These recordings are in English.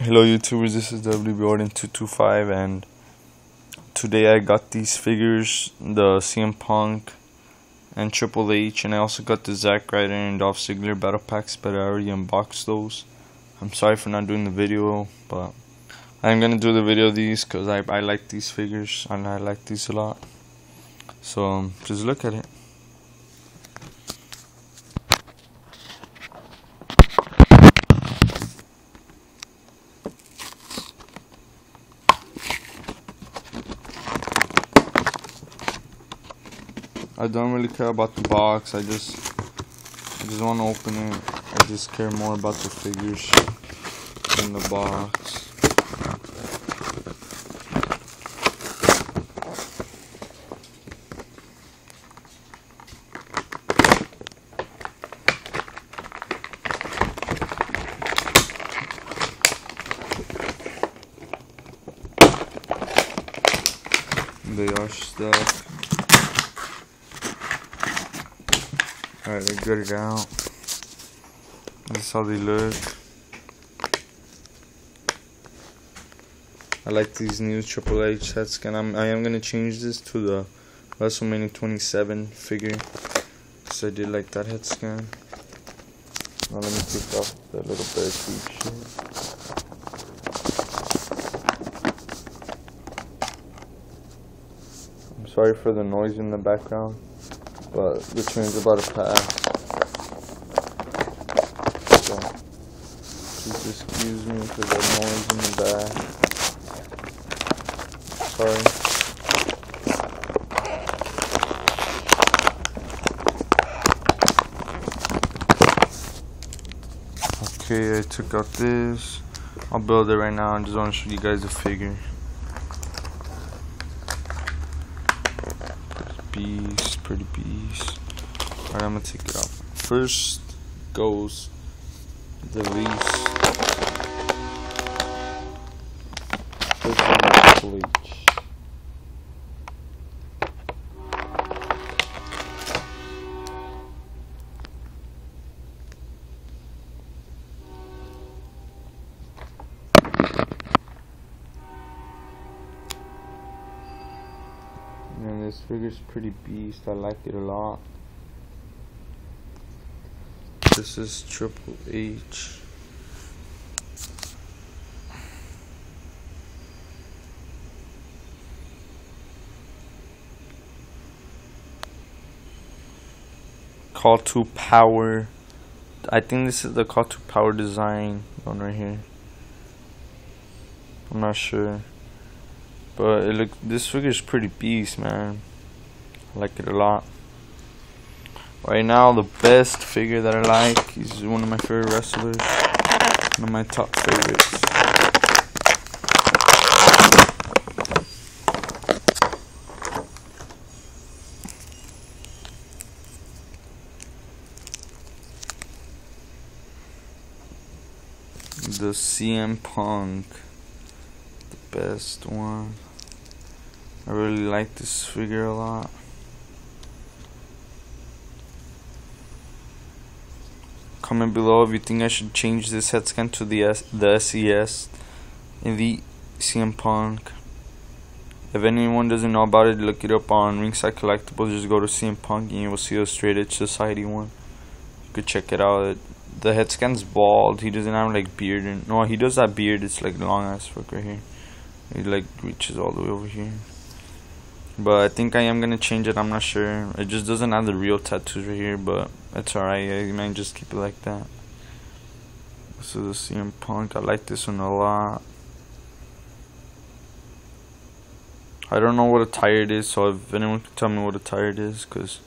Hello YouTubers, this is WB225 and today I got these figures, the CM Punk and Triple H, and I also got the Zack Ryder and Dolph Ziggler battle packs, but I already unboxed those. I'm sorry for not doing the video, but I'm gonna do the video of these because I like these figures and I like these a lot. So just look at it. I don't really care about the box. I just want to open it. I just care more about the figures in the box. They are stuck. Alright, I got it out. This is how they look. I like these new Triple H head scan. I am gonna change this to the WrestleMania 27 figure, because I did like that head scan. Now let me take off the little barricade shit. I'm sorry for the noise in the background, but the train's about to pass. So, please excuse me for the noise in the back. Sorry. Okay, I took out this. I'll build it right now. I just want to show you guys the figure. Pretty beast. Alright, I'm gonna take it out. First goes the least. First one, Triple H. And this figure's pretty beast. I like it a lot. This is Triple H. Call to Power. I think this is the Call to Power design one right here. I'm not sure. But this figure is pretty beast, man. I like it a lot. Right now, the best figure that I like, he's one of my favorite wrestlers, one of my top favorites. The CM Punk. Best one. I really like this figure a lot. Comment below if you think I should change this head scan to the SES in the CM Punk. If anyone doesn't know about it, look it up on Ringside Collectibles. Just go to CM Punk and you will see a Straight Edge Society one. You could check it out. The head scan's bald. He doesn't have like beard. No, he does have beard. It's like long ass fuck right here. It like reaches all the way over here. But I think I am gonna change it. I'm not sure. It just doesn't have the real tattoos right here, but it's alright. I might just keep it like that. This is the CM Punk. I like this one a lot. I don't know what attire it is, so if anyone can tell me what attire it is, because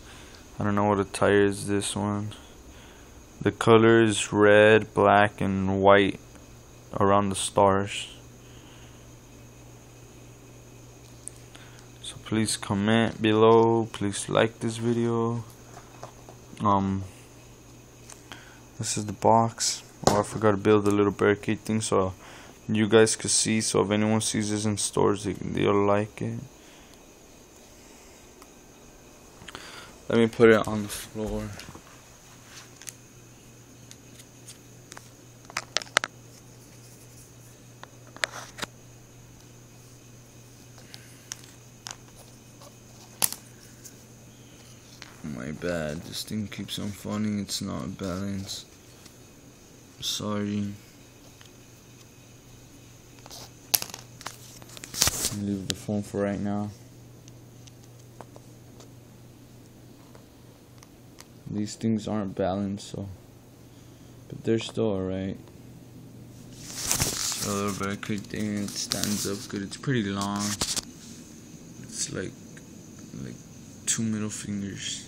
I don't know what attire is this one. The color is red, black, and white around the stars. So please comment below, please like this video. This is the box. Oh, I forgot to build a little barricade thing so you guys could see, so if anyone sees this in stores they'll like it. Let me put it on the floor. my bad. This thing keeps on falling. It's not balanced. Sorry. Leave the phone for right now. These things aren't balanced, so, but they're still alright. A little bit of quick thing. It stands up good. It's pretty long. It's like 2 middle fingers,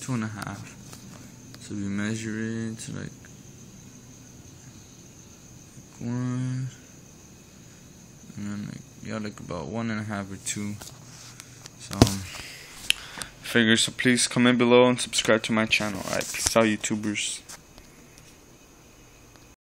2.5. So we measure it to like 1, and then like about 1.5 or 2. So figure. So please comment below and subscribe to my channel. Alright, peace out, YouTubers.